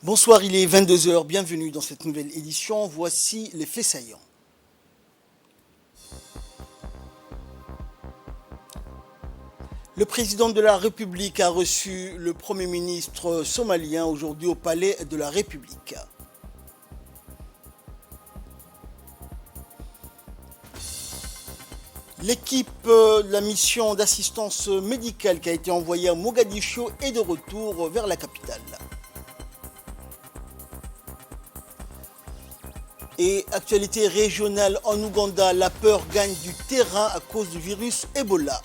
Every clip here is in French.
Bonsoir, il est 22 heures. Bienvenue dans cette nouvelle édition. Voici les faits saillants. Le président de la République a reçu le Premier ministre somalien aujourd'hui au Palais de la République. L'équipe de la mission d'assistance médicale qui a été envoyée à Mogadiscio est de retour vers la capitale. Et actualité régionale en Ouganda, la peur gagne du terrain à cause du virus Ebola.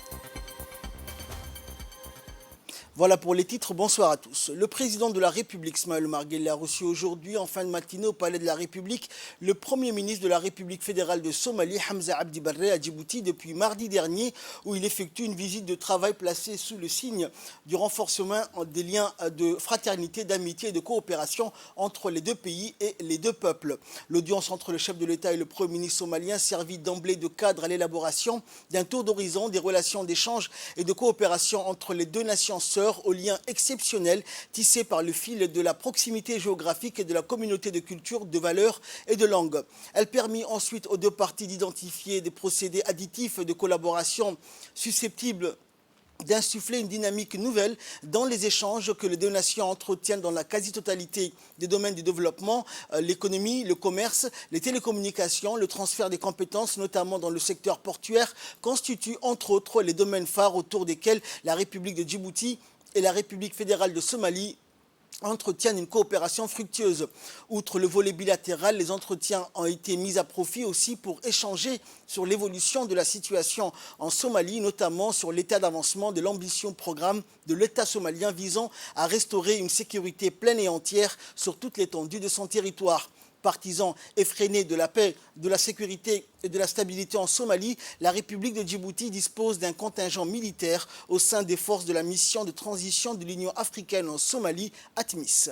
Voilà pour les titres, bonsoir à tous. Le président de la République, Ismaël Omar Guelleh, a reçu aujourd'hui en fin de matinée au Palais de la République le Premier ministre de la République fédérale de Somalie, Hamza Abdi Barre, à Djibouti depuis mardi dernier, où il effectue une visite de travail placée sous le signe du renforcement des liens de fraternité, d'amitié et de coopération entre les deux pays et les deux peuples. L'audience entre le chef de l'État et le Premier ministre somalien servit d'emblée de cadre à l'élaboration d'un tour d'horizon des relations d'échange et de coopération entre les deux nations sœurs, aux liens exceptionnels tissés par le fil de la proximité géographique et de la communauté de culture, de valeurs et de langues. Elle permit ensuite aux deux parties d'identifier des procédés additifs de collaboration susceptibles d'insuffler une dynamique nouvelle dans les échanges que les deux nations entretiennent dans la quasi-totalité des domaines du développement, l'économie, le commerce, les télécommunications, le transfert des compétences, notamment dans le secteur portuaire, constituent entre autres les domaines phares autour desquels la République de Djibouti et la République fédérale de Somalie entretiennent une coopération fructueuse. Outre le volet bilatéral, les entretiens ont été mis à profit aussi pour échanger sur l'évolution de la situation en Somalie, notamment sur l'état d'avancement de l'ambition programme de l'État somalien visant à restaurer une sécurité pleine et entière sur toute l'étendue de son territoire. Partisan effréné de la paix, de la sécurité et de la stabilité en Somalie, la République de Djibouti dispose d'un contingent militaire au sein des forces de la mission de transition de l'Union africaine en Somalie, ATMIS.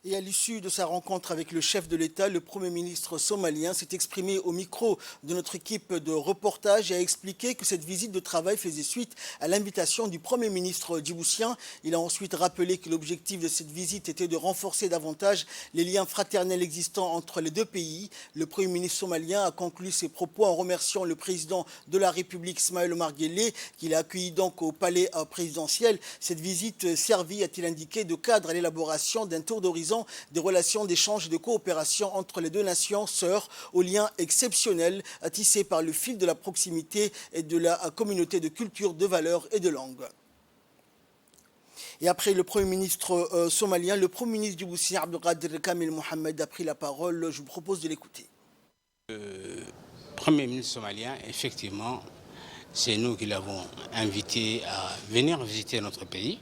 Et à l'issue de sa rencontre avec le chef de l'État, le Premier ministre somalien s'est exprimé au micro de notre équipe de reportage et a expliqué que cette visite de travail faisait suite à l'invitation du Premier ministre djiboutien. Il a ensuite rappelé que l'objectif de cette visite était de renforcer davantage les liens fraternels existants entre les deux pays. Le Premier ministre somalien a conclu ses propos en remerciant le président de la République, Ismaël Omar Guelleh, qu'il a accueilli donc au palais présidentiel. Cette visite servit, a-t-il indiqué, de cadre à l'élaboration d'un tour d'horizon des relations d'échange et de coopération entre les deux nations sœurs, aux liens exceptionnels tissés par le fil de la proximité et de la communauté de culture, de valeurs et de langues. Et après le Premier ministre somalien, le Premier ministre djiboutien Abdelkader Kamel Mohamed a pris la parole. Je vous propose de l'écouter. Le Premier ministre somalien, effectivement, c'est nous qui l'avons invité à venir visiter notre pays.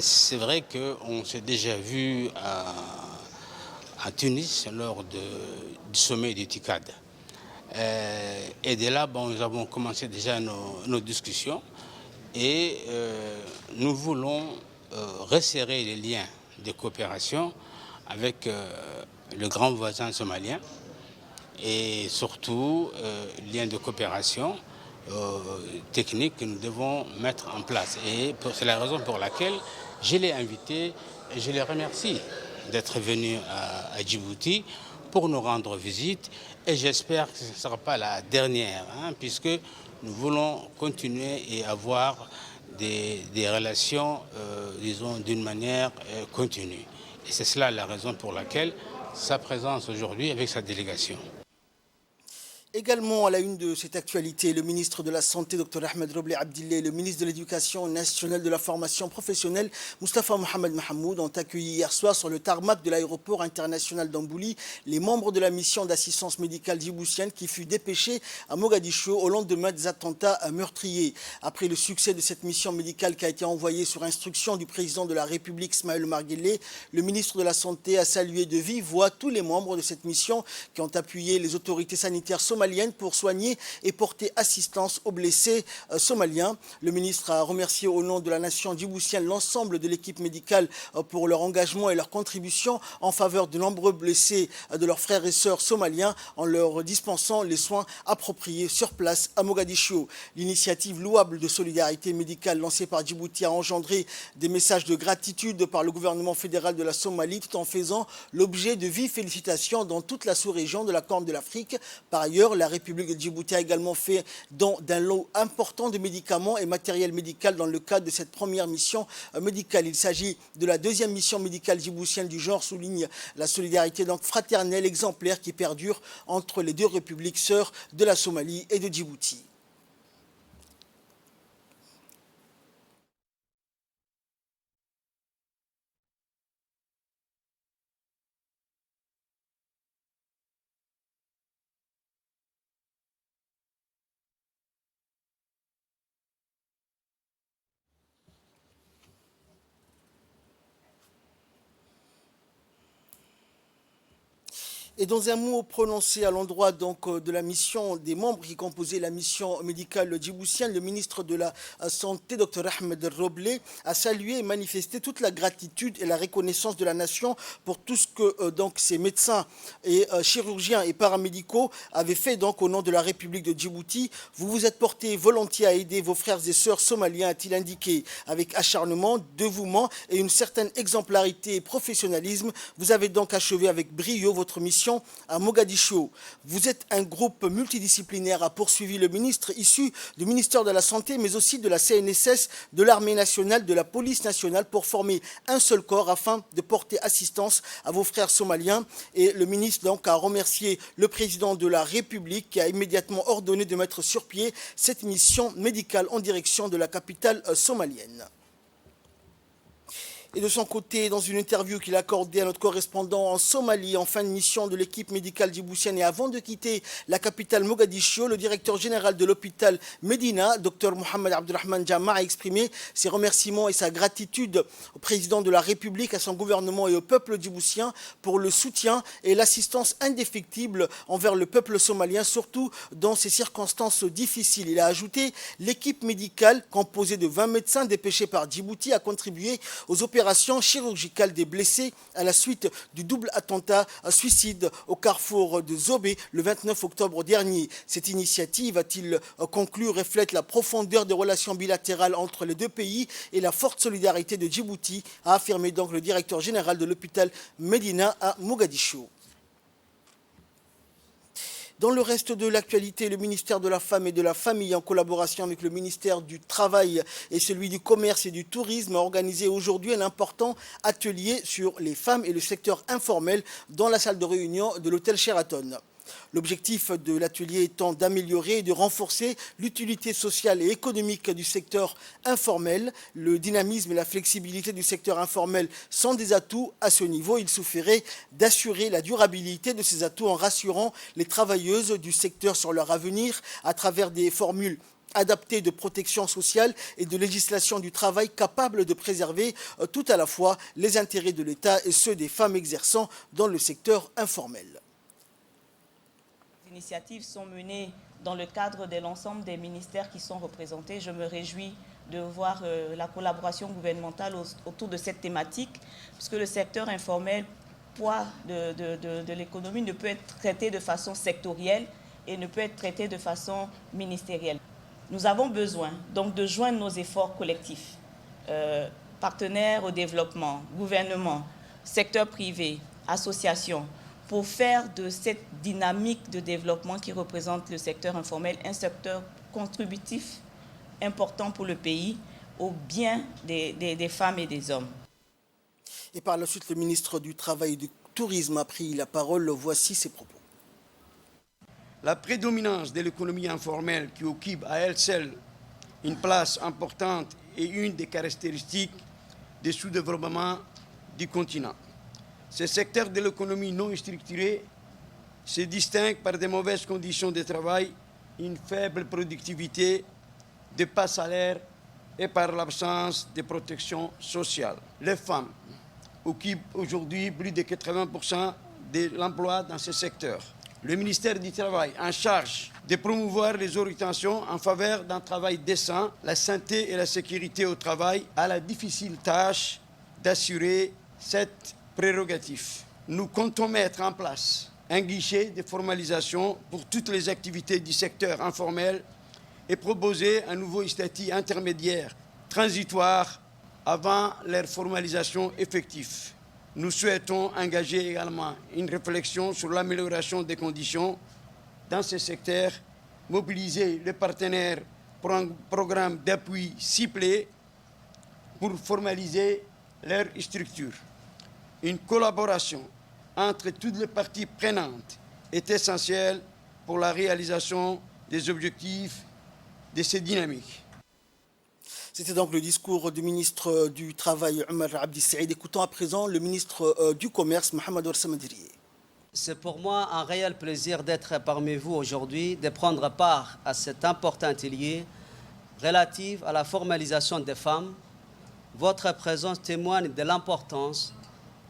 C'est vrai qu'on s'est déjà vu à Tunis lors du sommet du TICAD. Et de là, nous avons commencé déjà nos discussions et nous voulons resserrer les liens de coopération avec le grand voisin somalien et surtout liens de coopération techniques que nous devons mettre en place. Et c'est la raison pour laquelle je l'ai invité et je les remercie d'être venu à Djibouti pour nous rendre visite. Et j'espère que ce ne sera pas la dernière, puisque nous voulons continuer et avoir des relations, disons, d'une manière continue. Et c'est cela la raison pour laquelle sa présence aujourd'hui avec sa délégation. Également à la une de cette actualité, le ministre de la Santé, Dr Ahmed Roblé Abdillah, et le ministre de l'Éducation nationale de la formation professionnelle, Moustapha Mohamed Mahamoud, ont accueilli hier soir sur le tarmac de l'aéroport international d'Ambouli les membres de la mission d'assistance médicale djiboutienne qui fut dépêchée à Mogadiscio au lendemain des attentats meurtriers. Après le succès de cette mission médicale qui a été envoyée sur instruction du président de la République, Ismaël Omar Guelleh, le ministre de la Santé a salué de vive voix tous les membres de cette mission qui ont appuyé les autorités sanitaires somaliennes pour soigner et porter assistance aux blessés somaliens. Le ministre a remercié au nom de la nation djiboutienne l'ensemble de l'équipe médicale pour leur engagement et leur contribution en faveur de nombreux blessés de leurs frères et sœurs somaliens en leur dispensant les soins appropriés sur place à Mogadiscio. L'initiative louable de solidarité médicale lancée par Djibouti a engendré des messages de gratitude par le gouvernement fédéral de la Somalie tout en faisant l'objet de vives félicitations dans toute la sous-région de la Corne de l'Afrique. Par ailleurs, la République de Djibouti a également fait don d'un lot important de médicaments et matériel médical dans le cadre de cette première mission médicale. Il s'agit de la deuxième mission médicale djiboutienne du genre, souligne la solidarité donc fraternelle exemplaire qui perdure entre les deux républiques sœurs de la Somalie et de Djibouti. Et dans un mot prononcé à l'endroit donc de la mission des membres qui composaient la mission médicale djiboutienne, le ministre de la Santé, Dr Ahmed Roblé, a salué et manifesté toute la gratitude et la reconnaissance de la nation pour tout ce que donc ces médecins et chirurgiens et paramédicaux avaient fait donc au nom de la République de Djibouti. Vous vous êtes porté volontiers à aider vos frères et sœurs somaliens, a-t-il indiqué, avec acharnement, dévouement et une certaine exemplarité et professionnalisme. Vous avez donc achevé avec brio votre mission à Mogadiscio. Vous êtes un groupe multidisciplinaire, a poursuivi le ministre, issu du ministère de la Santé, mais aussi de la CNSS, de l'Armée nationale, de la Police nationale, pour former un seul corps afin de porter assistance à vos frères somaliens. Et le ministre donc a remercié le président de la République qui a immédiatement ordonné de mettre sur pied cette mission médicale en direction de la capitale somalienne. Et de son côté, dans une interview qu'il a accordée à notre correspondant en Somalie en fin de mission de l'équipe médicale djiboutienne et avant de quitter la capitale Mogadiscio, le directeur général de l'hôpital Medina, Dr Mohamed Abdelrahman Jama, a exprimé ses remerciements et sa gratitude au président de la République, à son gouvernement et au peuple djiboutien pour le soutien et l'assistance indéfectible envers le peuple somalien, surtout dans ces circonstances difficiles. Il a ajouté: l'équipe médicale, composée de 20 médecins dépêchés par Djibouti, a contribué aux opérations chirurgicale des blessés à la suite du double attentat à suicide au carrefour de Zobé le 29 octobre dernier. Cette initiative, a-t-il conclu, reflète la profondeur des relations bilatérales entre les deux pays et la forte solidarité de Djibouti, a affirmé donc le directeur général de l'hôpital Medina à Mogadiscio. Dans le reste de l'actualité, le ministère de la Femme et de la Famille, en collaboration avec le ministère du Travail et celui du Commerce et du Tourisme, a organisé aujourd'hui un important atelier sur les femmes et le secteur informel dans la salle de réunion de l'hôtel Sheraton. L'objectif de l'atelier étant d'améliorer et de renforcer l'utilité sociale et économique du secteur informel. Le dynamisme et la flexibilité du secteur informel sont des atouts à ce niveau. Il suffirait d'assurer la durabilité de ces atouts en rassurant les travailleuses du secteur sur leur avenir à travers des formules adaptées de protection sociale et de législation du travail capables de préserver tout à la fois les intérêts de l'État et ceux des femmes exerçant dans le secteur informel. Les initiatives sont menées dans le cadre de l'ensemble des ministères qui sont représentés. Je me réjouis de voir la collaboration gouvernementale autour de cette thématique, puisque le secteur informel, poids de l'économie, ne peut être traité de façon sectorielle et ne peut être traité de façon ministérielle. Nous avons besoin donc de joindre nos efforts collectifs, partenaires au développement, gouvernement, secteur privé, associations, pour faire de cette dynamique de développement qui représente le secteur informel un secteur contributif important pour le pays, au bien des femmes et des hommes. Et par la suite, le ministre du Travail et du Tourisme a pris la parole. Voici ses propos. La prédominance de l'économie informelle qui occupe à elle seule une place importante est une des caractéristiques du sous-développement du continent. Ce secteur de l'économie non structurée se distingue par de mauvaises conditions de travail, une faible productivité, de bas salaires et par l'absence de protection sociale. Les femmes occupent aujourd'hui plus de 80% de l'emploi dans ce secteur. Le ministère du Travail, en charge de promouvoir les orientations en faveur d'un travail décent, la santé et la sécurité au travail, a la difficile tâche d'assurer cette prérogative. Nous comptons mettre en place un guichet de formalisation pour toutes les activités du secteur informel et proposer un nouveau statut intermédiaire transitoire avant leur formalisation effective. Nous souhaitons engager également une réflexion sur l'amélioration des conditions dans ce secteur, mobiliser les partenaires pour un programme d'appui ciblé pour formaliser leur structure. Une collaboration entre toutes les parties prenantes est essentielle pour la réalisation des objectifs de ces dynamiques. C'était donc le discours du ministre du Travail, Omar Abdi Saïd. Écoutons à présent le ministre du Commerce, Mohamed Oursama-Dirie. C'est pour moi un réel plaisir d'être parmi vous aujourd'hui, de prendre part à cet important atelier relatif à la formalisation des femmes. Votre présence témoigne de l'importance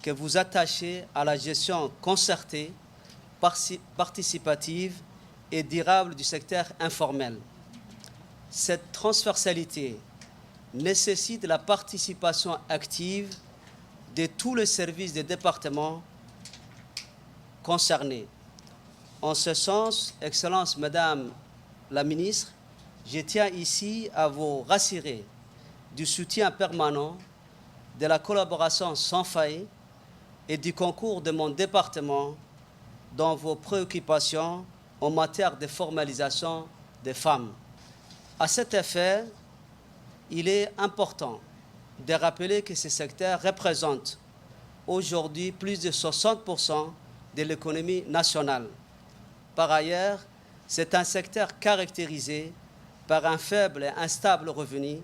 que vous attachez à la gestion concertée, participative et durable du secteur informel. Cette transversalité nécessite la participation active de tous les services des départements concernés. En ce sens, Excellence Madame la Ministre, je tiens ici à vous rassurer du soutien permanent, de la collaboration sans faille et du concours de mon département dans vos préoccupations en matière de formalisation des femmes. À cet effet, il est important de rappeler que ce secteur représente aujourd'hui plus de 60% de l'économie nationale. Par ailleurs, c'est un secteur caractérisé par un faible et instable revenu,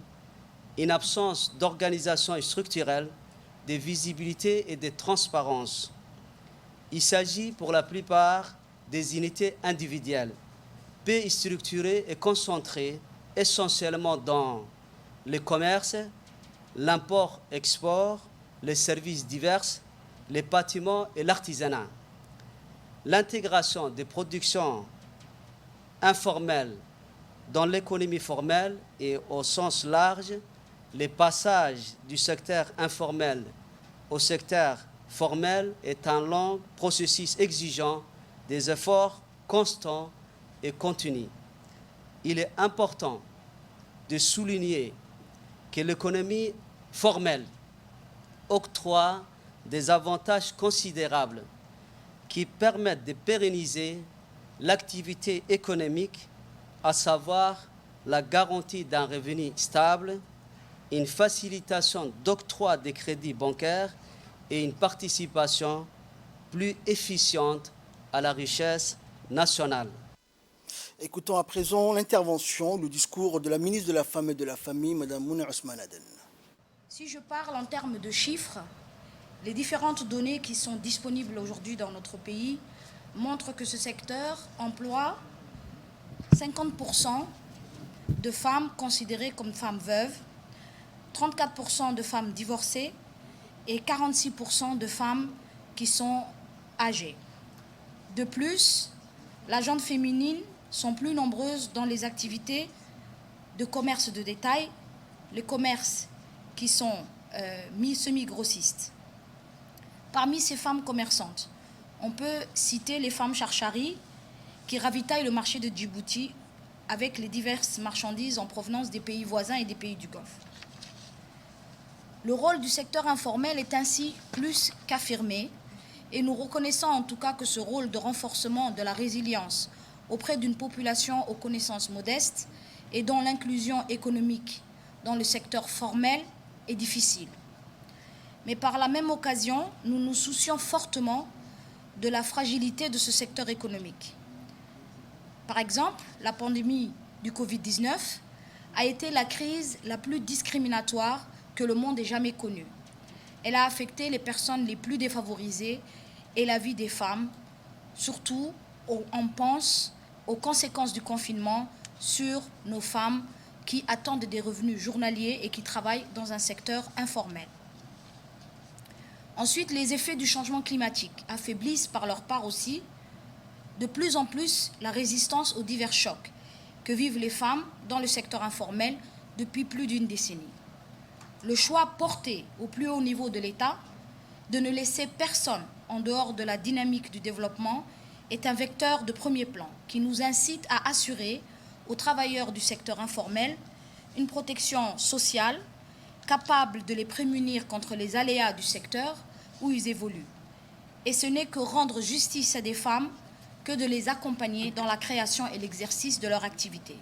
une absence d'organisation structurelle, de visibilité et de transparence. Il s'agit pour la plupart des unités individuelles, peu structurées et concentrées essentiellement dans le commerce, l'import-export, les services divers, les bâtiments et l'artisanat. L'intégration des productions informelles dans l'économie formelle et au sens large, le passage du secteur informel au secteur formel est un long processus exigeant des efforts constants et continus. Il est important de souligner que l'économie formelle octroie des avantages considérables qui permettent de pérenniser l'activité économique, à savoir la garantie d'un revenu stable, une facilitation d'octroi des crédits bancaires et une participation plus efficiente à la richesse nationale. Écoutons à présent l'intervention, le discours de la ministre de la Femme et de la Famille, Mme Mouna Ousmane Aden. Si je parle en termes de chiffres, les différentes données qui sont disponibles aujourd'hui dans notre pays montrent que ce secteur emploie 50% de femmes considérées comme femmes veuves, 34% de femmes divorcées et 46% de femmes qui sont âgées. De plus, les jeunes féminines sont plus nombreuses dans les activités de commerce de détail, les commerces qui sont semi-grossistes. Parmi ces femmes commerçantes, on peut citer les femmes charcharies qui ravitaillent le marché de Djibouti avec les diverses marchandises en provenance des pays voisins et des pays du Golfe. Le rôle du secteur informel est ainsi plus qu'affirmé et nous reconnaissons en tout cas que ce rôle de renforcement de la résilience auprès d'une population aux connaissances modestes et dont l'inclusion économique dans le secteur formel est difficile. Mais par la même occasion, nous nous soucions fortement de la fragilité de ce secteur économique. Par exemple, la pandémie du Covid-19 a été la crise la plus discriminatoire que le monde ait jamais connue. Elle a affecté les personnes les plus défavorisées et la vie des femmes. Surtout, on pense aux conséquences du confinement sur nos femmes qui attendent des revenus journaliers et qui travaillent dans un secteur informel. Ensuite, les effets du changement climatique affaiblissent par leur part aussi de plus en plus la résistance aux divers chocs que vivent les femmes dans le secteur informel depuis plus d'une décennie. Le choix porté au plus haut niveau de l'État de ne laisser personne en dehors de la dynamique du développement est un vecteur de premier plan qui nous incite à assurer aux travailleurs du secteur informel une protection sociale capable de les prémunir contre les aléas du secteur où ils évoluent. Et ce n'est que rendre justice à des femmes que de les accompagner dans la création et l'exercice de leur activité.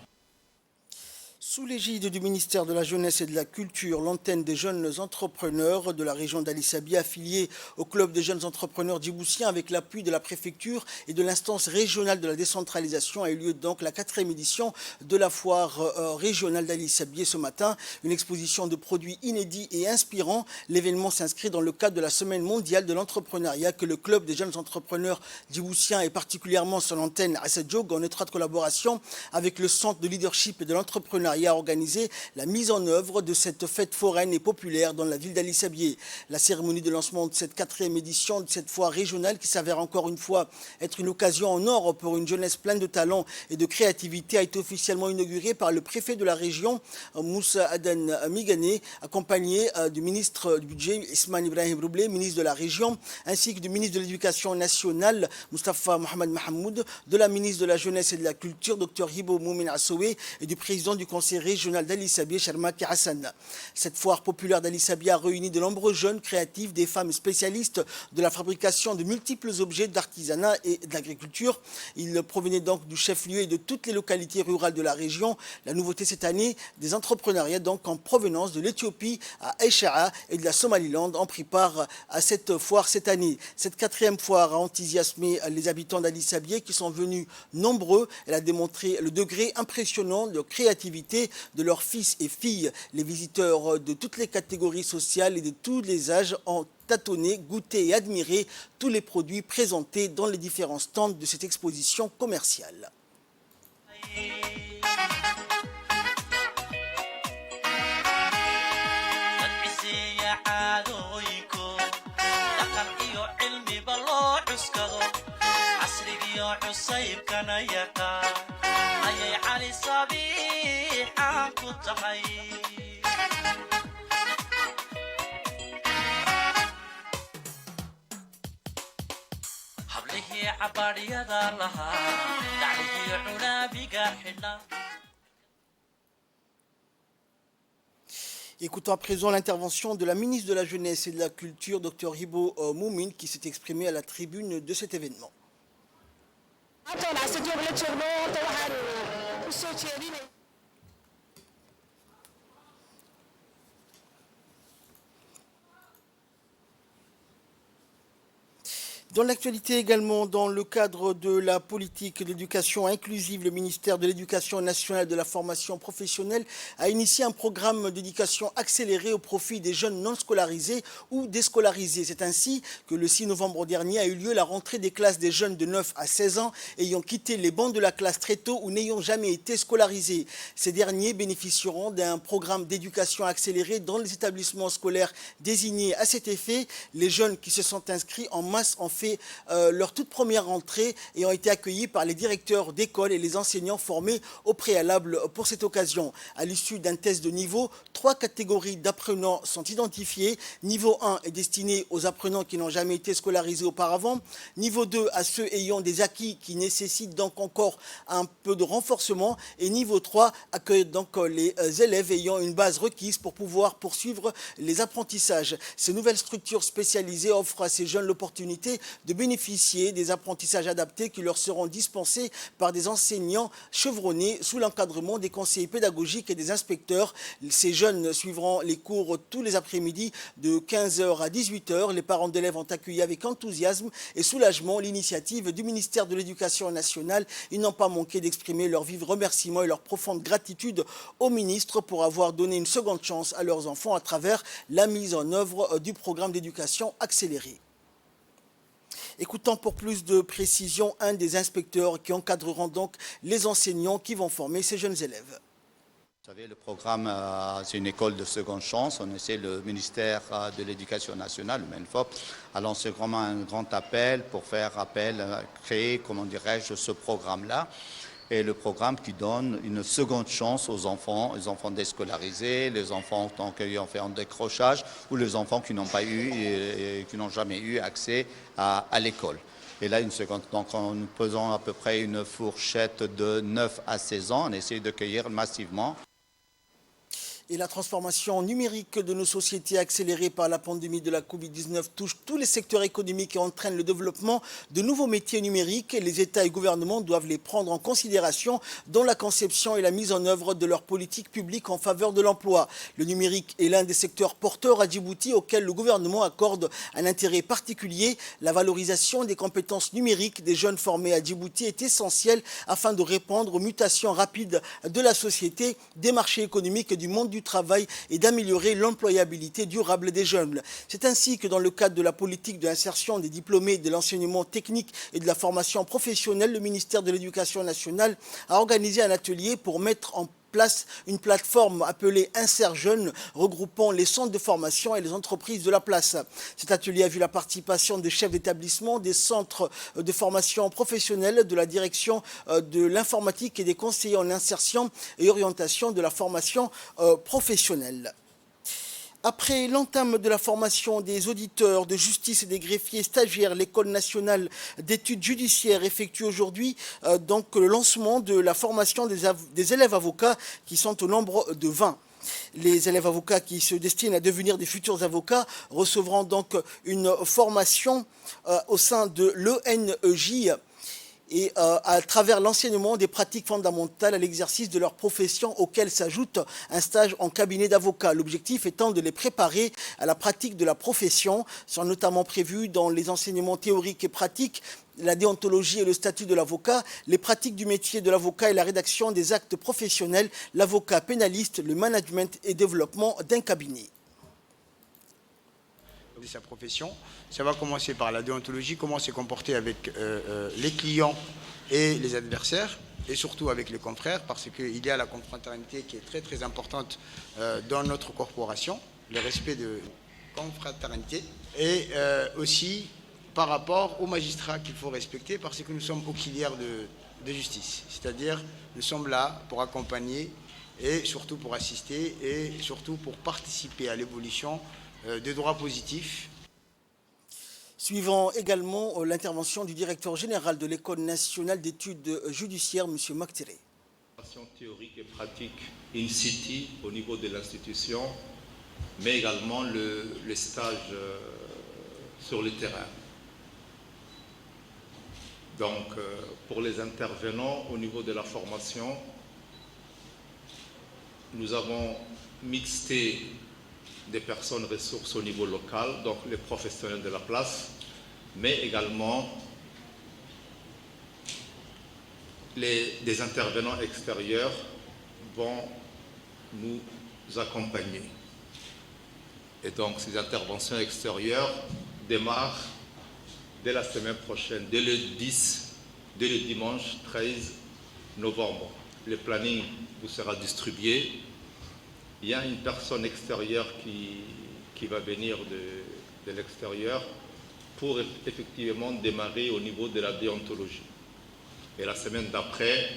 Sous l'égide du ministère de la Jeunesse et de la Culture, l'antenne des jeunes entrepreneurs de la région d'Ali Sabi, affiliée au Club des jeunes entrepreneurs djiboutiens avec l'appui de la préfecture et de l'instance régionale de la décentralisation, a eu lieu donc la 4e édition de la foire régionale d'Ali Sabi ce matin. Une exposition de produits inédits et inspirants. L'événement s'inscrit dans le cadre de la Semaine mondiale de l'entrepreneuriat que le Club des jeunes entrepreneurs djiboutiens et particulièrement son antenne Assad Diog, en étroite collaboration avec le Centre de leadership et de l'entrepreneuriat, a organisé la mise en œuvre de cette fête foraine et populaire dans la ville d'Ali Sabieh. La cérémonie de lancement de cette 4e édition de cette foire régionale, qui s'avère encore une fois être une occasion en or pour une jeunesse pleine de talent et de créativité, a été officiellement inaugurée par le préfet de la région, Moussa Adan Migane, accompagné du ministre du budget, Ismail Ibrahim Roublé, ministre de la région, ainsi que du ministre de l'Éducation nationale, Mustafa Mohamed Mahamoud, de la ministre de la Jeunesse et de la Culture, Dr Hibo Moumin Assoué, et du président du conseil régional d'Ali Sabieh, Sharmaki Hassan. Cette foire populaire d'Ali Sabieh a réuni de nombreux jeunes créatifs, des femmes spécialistes de la fabrication de multiples objets d'artisanat et de l'agriculture. Ils provenaient donc du chef-lieu et de toutes les localités rurales de la région. La nouveauté cette année, des entrepreneuriats donc en provenance de l'Éthiopie à Aïcha'a et de la Somaliland ont pris part à cette foire cette année. Cette 4e foire a enthousiasmé les habitants d'Ali Sabieh qui sont venus nombreux. Elle a démontré le degré impressionnant de créativité de leurs fils et filles. Les visiteurs de toutes les catégories sociales et de tous les âges ont tâtonné, goûté et admiré tous les produits présentés dans les différents stands de cette exposition commerciale. Écoutons à présent l'intervention de la ministre de la Jeunesse et de la Culture, Dr Hibo Moumin, qui s'est exprimée à la tribune de cet événement. Dans l'actualité également, dans le cadre de la politique d'éducation inclusive, le ministère de l'Éducation nationale et de la formation professionnelle a initié un programme d'éducation accélérée au profit des jeunes non scolarisés ou déscolarisés. C'est ainsi que le 6 novembre dernier a eu lieu la rentrée des classes des jeunes de 9 à 16 ans ayant quitté les bancs de la classe très tôt ou n'ayant jamais été scolarisés. Ces derniers bénéficieront d'un programme d'éducation accélérée dans les établissements scolaires désignés à cet effet. Les jeunes qui se sont inscrits en masse ont fait leur toute première rentrée et ont été accueillis par les directeurs d'école et les enseignants formés au préalable pour cette occasion. À l'issue d'un test de niveau, 3 catégories d'apprenants sont identifiées. Niveau 1 est destiné aux apprenants qui n'ont jamais été scolarisés auparavant. Niveau 2 à ceux ayant des acquis qui nécessitent donc encore un peu de renforcement. Et niveau 3 accueille donc les élèves ayant une base requise pour pouvoir poursuivre les apprentissages. Ces nouvelles structures spécialisées offrent à ces jeunes l'opportunité de bénéficier des apprentissages adaptés qui leur seront dispensés par des enseignants chevronnés sous l'encadrement des conseillers pédagogiques et des inspecteurs. Ces jeunes suivront les cours tous les après-midi de 15h à 18h. Les parents d'élèves ont accueilli avec enthousiasme et soulagement l'initiative du ministère de l'Éducation nationale. Ils n'ont pas manqué d'exprimer leur vif remerciement et leur profonde gratitude au ministre pour avoir donné une seconde chance à leurs enfants à travers la mise en œuvre du programme d'éducation accélérée. Écoutons pour plus de précision un des inspecteurs qui encadreront donc les enseignants qui vont former ces jeunes élèves. Vous savez, le programme, c'est une école de seconde chance. On essaie, le ministère de l'Éducation nationale, le MENFOP, a lancé vraiment un grand appel pour faire appel, créer, comment dirais-je, ce programme-là. Et le programme qui donne une seconde chance aux enfants déscolarisés, les enfants qui ont fait un décrochage ou les enfants qui n'ont pas eu et qui n'ont jamais eu accès à l'école. Et là, une seconde. Donc, nous pesons à peu près une fourchette de 9 à 16 ans. On essaie de cueillir massivement. Et la transformation numérique de nos sociétés accélérée par la pandémie de la Covid-19 touche tous les secteurs économiques et entraîne le développement de nouveaux métiers numériques. Et les États et gouvernements doivent les prendre en considération dans la conception et la mise en œuvre de leurs politiques publiques en faveur de l'emploi. Le numérique est l'un des secteurs porteurs à Djibouti auquel le gouvernement accorde un intérêt particulier. La valorisation des compétences numériques des jeunes formés à Djibouti est essentielle afin de répondre aux mutations rapides de la société, des marchés économiques et du monde du travail et d'améliorer l'employabilité durable des jeunes. C'est ainsi que dans le cadre de la politique de l'insertion des diplômés de l'enseignement technique et de la formation professionnelle, le ministère de l'Éducation nationale a organisé un atelier pour mettre en place une plateforme appelée Insert Jeunes, regroupant les centres de formation et les entreprises de la place. Cet atelier a vu la participation des chefs d'établissement, des centres de formation professionnelle, de la direction de l'informatique et des conseillers en insertion et orientation de la formation professionnelle. Après l'entame de la formation des auditeurs de justice et des greffiers stagiaires, l'École nationale d'études judiciaires effectue aujourd'hui donc le lancement de la formation des élèves avocats qui sont au nombre de 20. Les élèves avocats qui se destinent à devenir des futurs avocats recevront donc une formation au sein de l'ENEJ et à travers l'enseignement des pratiques fondamentales à l'exercice de leur profession auquel s'ajoute un stage en cabinet d'avocat. L'objectif étant de les préparer à la pratique de la profession. Sont notamment prévus dans les enseignements théoriques et pratiques la déontologie et le statut de l'avocat, les pratiques du métier de l'avocat et la rédaction des actes professionnels, l'avocat pénaliste, le management et développement d'un cabinet. De sa profession. Ça va commencer par la déontologie, comment se comporter avec les clients et les adversaires, et surtout avec les confrères, parce qu'il y a la confraternité qui est très très importante dans notre corporation, le respect de confraternité, et aussi par rapport aux magistrats qu'il faut respecter, parce que nous sommes auxiliaires de justice, c'est-à-dire nous sommes là pour accompagner et surtout pour assister et surtout pour participer à l'évolution des droits positifs. Suivant également l'intervention du directeur général de l'École nationale d'études judiciaires, M. Maktiré. Théorique et pratique in situ au niveau de l'institution, mais également le stage sur le terrain. Donc, pour les intervenants au niveau de la formation, nous avons mixé des personnes ressources au niveau local, donc les professionnels de la place, mais également des intervenants extérieurs vont nous accompagner. Et donc ces interventions extérieures démarrent dès la semaine prochaine, dès le dimanche 13 novembre. Le planning vous sera distribué. Il y a une personne extérieure qui va venir de l'extérieur pour effectivement démarrer au niveau de la déontologie. Et la semaine d'après,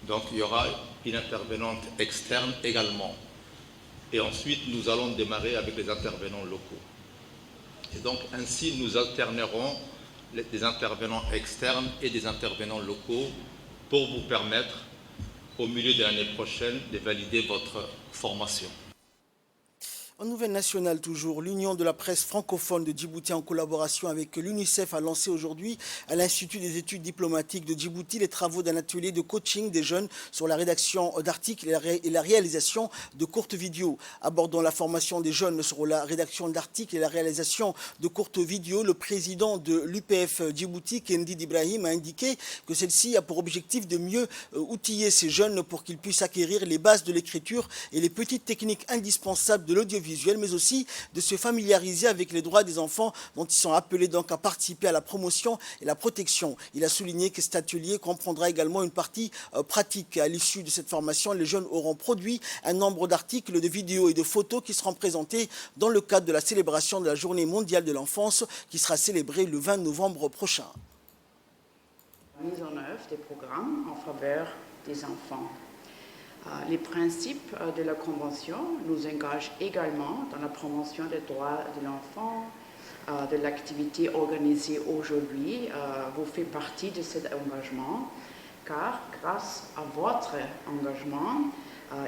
donc il y aura une intervenante externe également. Et ensuite, nous allons démarrer avec les intervenants locaux. Et donc ainsi, nous alternerons des intervenants externes et des intervenants locaux pour vous permettre, au milieu de l'année prochaine, de valider votre formation. En nouvelle nationale toujours, l'Union de la presse francophone de Djibouti en collaboration avec l'UNICEF a lancé aujourd'hui à l'Institut des études diplomatiques de Djibouti les travaux d'un atelier de coaching des jeunes sur la rédaction d'articles et la réalisation de courtes vidéos. Abordant la formation des jeunes sur la rédaction d'articles et la réalisation de courtes vidéos, le président de l'UPF Djibouti, Kendid Ibrahim, a indiqué que celle-ci a pour objectif de mieux outiller ces jeunes pour qu'ils puissent acquérir les bases de l'écriture et les petites techniques indispensables de l'audiovisuel, mais aussi de se familiariser avec les droits des enfants dont ils sont appelés donc à participer à la promotion et la protection. Il a souligné que cet atelier comprendra également une partie pratique. À l'issue de cette formation, les jeunes auront produit un nombre d'articles, de vidéos et de photos qui seront présentés dans le cadre de la célébration de la Journée mondiale de l'enfance qui sera célébrée le 20 novembre prochain. Mise en œuvre des programmes en faveur des enfants. Les principes de la Convention nous engagent également dans la promotion des droits de l'enfant, de l'activité organisée aujourd'hui. Vous faites partie de cet engagement, car grâce à votre engagement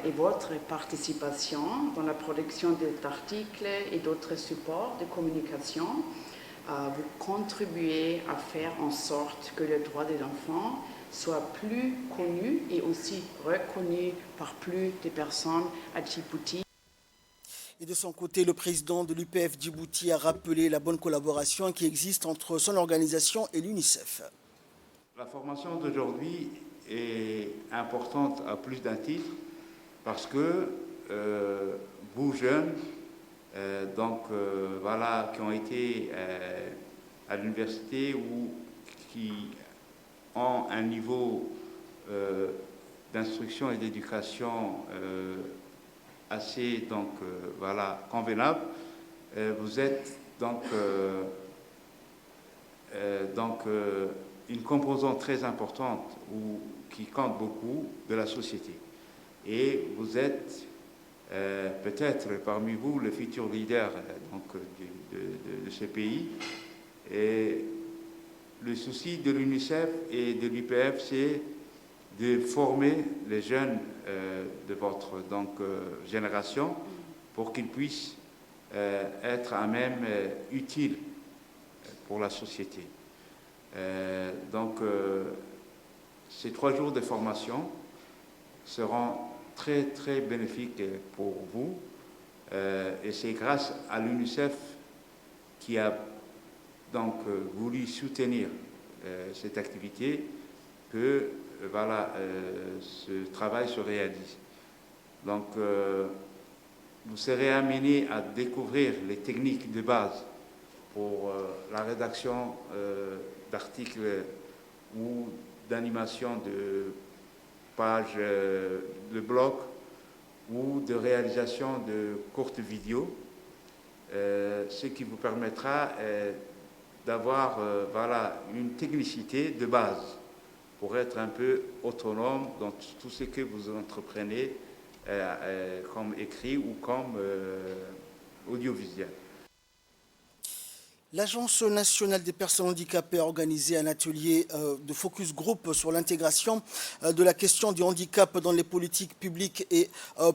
et votre participation dans la production d'articles et d'autres supports de communication, vous contribuez à faire en sorte que les droits de l'enfant soit plus connu et aussi reconnu par plus de personnes à Djibouti. Et de son côté, le président de l'UPF Djibouti a rappelé la bonne collaboration qui existe entre son organisation et l'UNICEF. La formation d'aujourd'hui est importante à plus d'un titre parce que vous jeunes, voilà, qui ont été à l'université ou qui ont un niveau d'instruction et d'éducation assez voilà, convenable. Vous êtes donc une composante très importante qui compte beaucoup de la société. Et vous êtes peut-être parmi vous le futur leader de ce pays. Et le souci de l'UNICEF et de l'UPF, c'est de former les jeunes de votre génération pour qu'ils puissent être à même utiles pour la société. Ces 3 jours de formation seront très, très bénéfiques pour vous. Et c'est grâce à l'UNICEF qui a voulu soutenir cette activité que voilà, ce travail se réalise. Donc, vous serez amenés à découvrir les techniques de base pour la rédaction d'articles ou d'animation de pages de blog ou de réalisation de courtes vidéos, ce qui vous permettra d'avoir voilà, une technicité de base pour être un peu autonome dans tout ce que vous entreprenez comme écrit ou comme audiovisuel. L'Agence nationale des personnes handicapées a organisé un atelier de focus group sur l'intégration de la question du handicap dans les politiques publiques et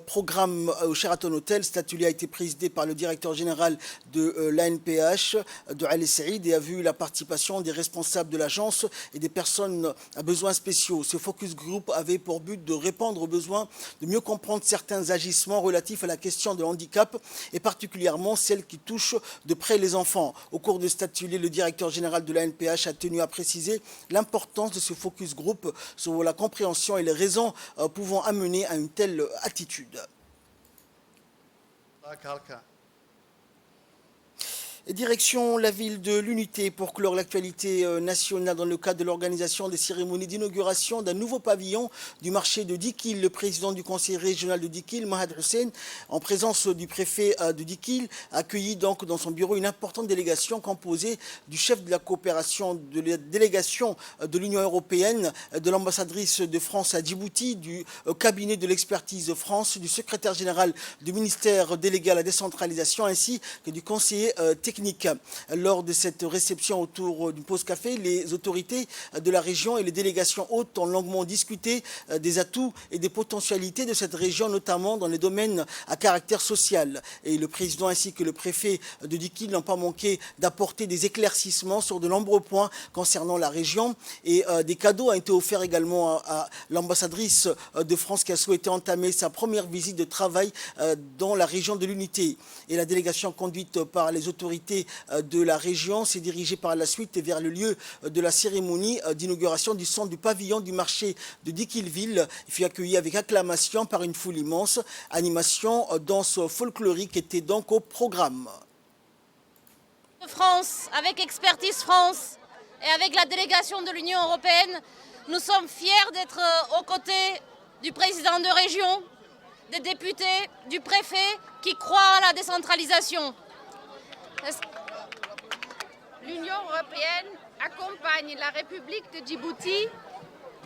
programmes au Sheraton Hotel. Cet atelier a été présidé par le directeur général de l'ANPH, de Ali Saïd, et a vu la participation des responsables de l'agence et des personnes à besoins spéciaux. Ce focus group avait pour but de répondre aux besoins, de mieux comprendre certains agissements relatifs à la question de handicap et particulièrement celles qui touchent de près les enfants. Au cours de cet atelier, le directeur général de l'ANPH a tenu à préciser l'importance de ce focus group sur la compréhension et les raisons pouvant amener à une telle attitude. Et direction la ville de l'Unité pour clore l'actualité nationale dans le cadre de l'organisation des cérémonies d'inauguration d'un nouveau pavillon du marché de Dikil. Le président du conseil régional de Dikil, Mahad Hussein, en présence du préfet de Dikil, a accueilli donc dans son bureau une importante délégation composée du chef de la coopération de la délégation de l'Union européenne, de l'ambassadrice de France à Djibouti, du cabinet de l'expertise France, du secrétaire général du ministère délégué à la décentralisation ainsi que du conseiller technique technique. Lors de cette réception autour d'une pause café, les autorités de la région et les délégations hôtes ont longuement discuté des atouts et des potentialités de cette région, notamment dans les domaines à caractère social. Et le président ainsi que le préfet de Dikil n'ont pas manqué d'apporter des éclaircissements sur de nombreux points concernant la région. Et des cadeaux ont été offerts également à l'ambassadrice de France qui a souhaité entamer sa première visite de travail dans la région de l'Unité. Et la délégation conduite par les autorités de la région s'est dirigée par la suite vers le lieu de la cérémonie d'inauguration du centre du pavillon du marché de Dikilville. Il fut accueilli avec acclamation par une foule immense. Animation, danse folklorique était donc au programme. France, avec Expertise France et avec la délégation de l'Union européenne, nous sommes fiers d'être aux côtés du président de région, des députés, du préfet qui croient à la décentralisation. L'Union européenne accompagne la République de Djibouti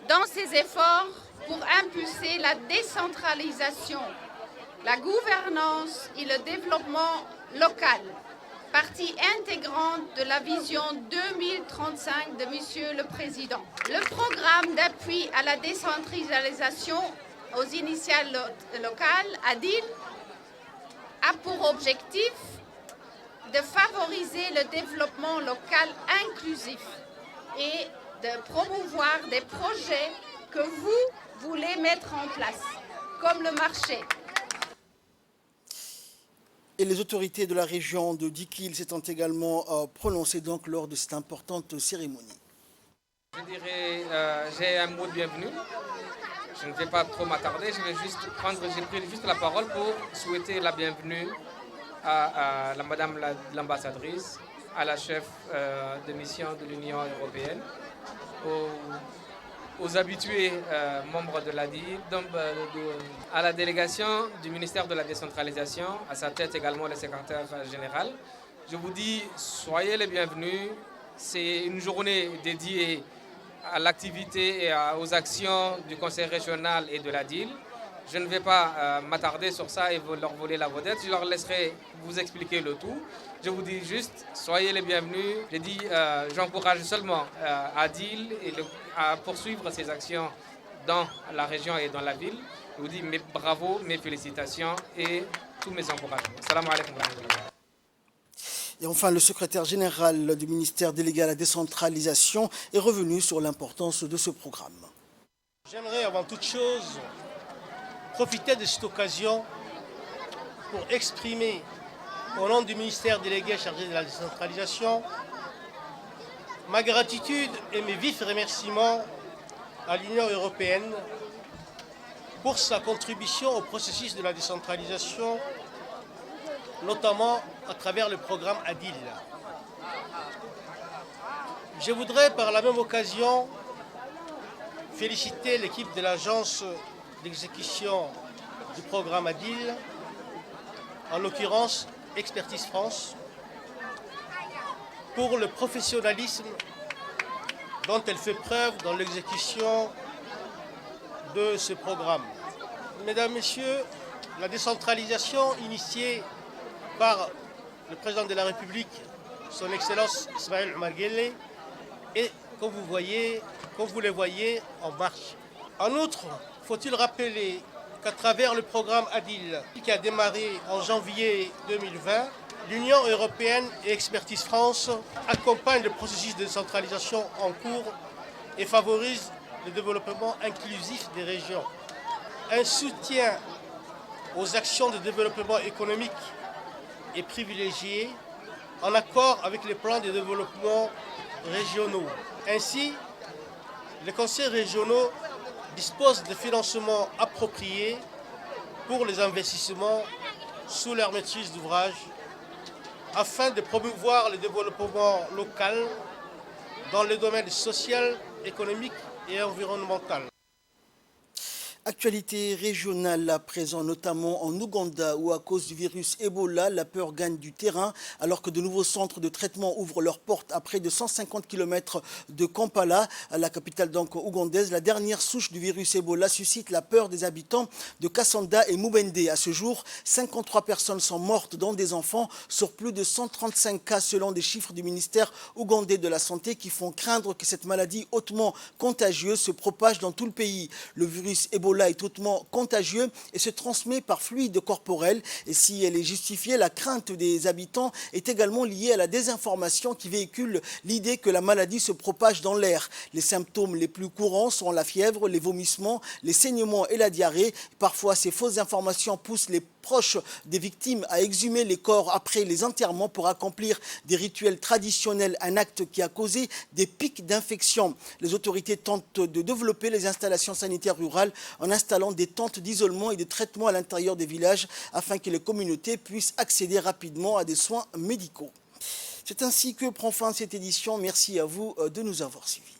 dans ses efforts pour impulser la décentralisation, la gouvernance et le développement local, partie intégrante de la vision 2035 de Monsieur le Président. Le programme d'appui à la décentralisation aux initiales locales, ADIL, a pour objectif de favoriser le développement local inclusif et de promouvoir des projets que vous voulez mettre en place, comme le marché. Et les autorités de la région de Dikil s'étant également prononcées donc lors de cette importante cérémonie. Je dirais, j'ai un mot de bienvenue. Je ne vais pas trop m'attarder, j'ai pris juste la parole pour souhaiter la bienvenue à la Madame l'ambassadrice, à la chef de mission de l'Union européenne, aux habitués membres de l'ADI, à la délégation du ministère de la décentralisation, à sa tête également le secrétaire général. Je vous dis, soyez les bienvenus. C'est une journée dédiée à l'activité et aux actions du conseil régional et de l'ADIL. Je ne vais pas m'attarder sur ça et leur voler la vedette. Je leur laisserai vous expliquer le tout. Je vous dis juste, soyez les bienvenus. Je dis, j'encourage seulement ADIL à poursuivre ses actions dans la région et dans la ville. Je vous dis mes bravo, mes félicitations et tous mes encouragements. Salam alaikum wa rahmatullah. Et enfin, le secrétaire général du ministère délégué à la décentralisation est revenu sur l'importance de ce programme. J'aimerais avant toute chose profiter de cette occasion pour exprimer au nom du ministère délégué chargé de la décentralisation ma gratitude et mes vifs remerciements à l'Union européenne pour sa contribution au processus de la décentralisation, notamment à travers le programme ADIL. Je voudrais par la même occasion féliciter l'équipe de l'agence d'exécution du programme ADIL, en l'occurrence Expertise France, pour le professionnalisme dont elle fait preuve dans l'exécution de ce programme. Mesdames, Messieurs, la décentralisation initiée par le président de la République, son Excellence Ismaël Omar Guelleh, est, comme vous le voyez, en marche. En outre, faut-il rappeler qu'à travers le programme ADIL, qui a démarré en janvier 2020, l'Union européenne et Expertise France accompagnent le processus de décentralisation en cours et favorisent le développement inclusif des régions. Un soutien aux actions de développement économique est privilégié en accord avec les plans de développement régionaux. Ainsi, les conseils régionaux disposent de financements appropriés pour les investissements sous leur maîtrise d'ouvrage afin de promouvoir le développement local dans les domaines social, économique et environnemental. Actualité régionale à présent, notamment en Ouganda, où à cause du virus Ebola, la peur gagne du terrain, alors que de nouveaux centres de traitement ouvrent leurs portes à près de 150 km de Kampala, la capitale donc ougandaise. La dernière souche du virus Ebola suscite la peur des habitants de Kassanda et Mubende. À ce jour, 53 personnes sont mortes, dont des enfants, sur plus de 135 cas selon des chiffres du ministère ougandais de la Santé qui font craindre que cette maladie hautement contagieuse se propage dans tout le pays. Le virus Ebola est hautement contagieux et se transmet par fluide corporel. Et si elle est justifiée, la crainte des habitants est également liée à la désinformation qui véhicule l'idée que la maladie se propage dans l'air. Les symptômes les plus courants sont la fièvre, les vomissements, les saignements et la diarrhée. Parfois, ces fausses informations poussent les proches des victimes à exhumer les corps après les enterrements pour accomplir des rituels traditionnels, un acte qui a causé des pics d'infection. Les autorités tentent de développer les installations sanitaires rurales en installant des tentes d'isolement et de traitement à l'intérieur des villages afin que les communautés puissent accéder rapidement à des soins médicaux. C'est ainsi que prend fin cette édition. Merci à vous de nous avoir suivis.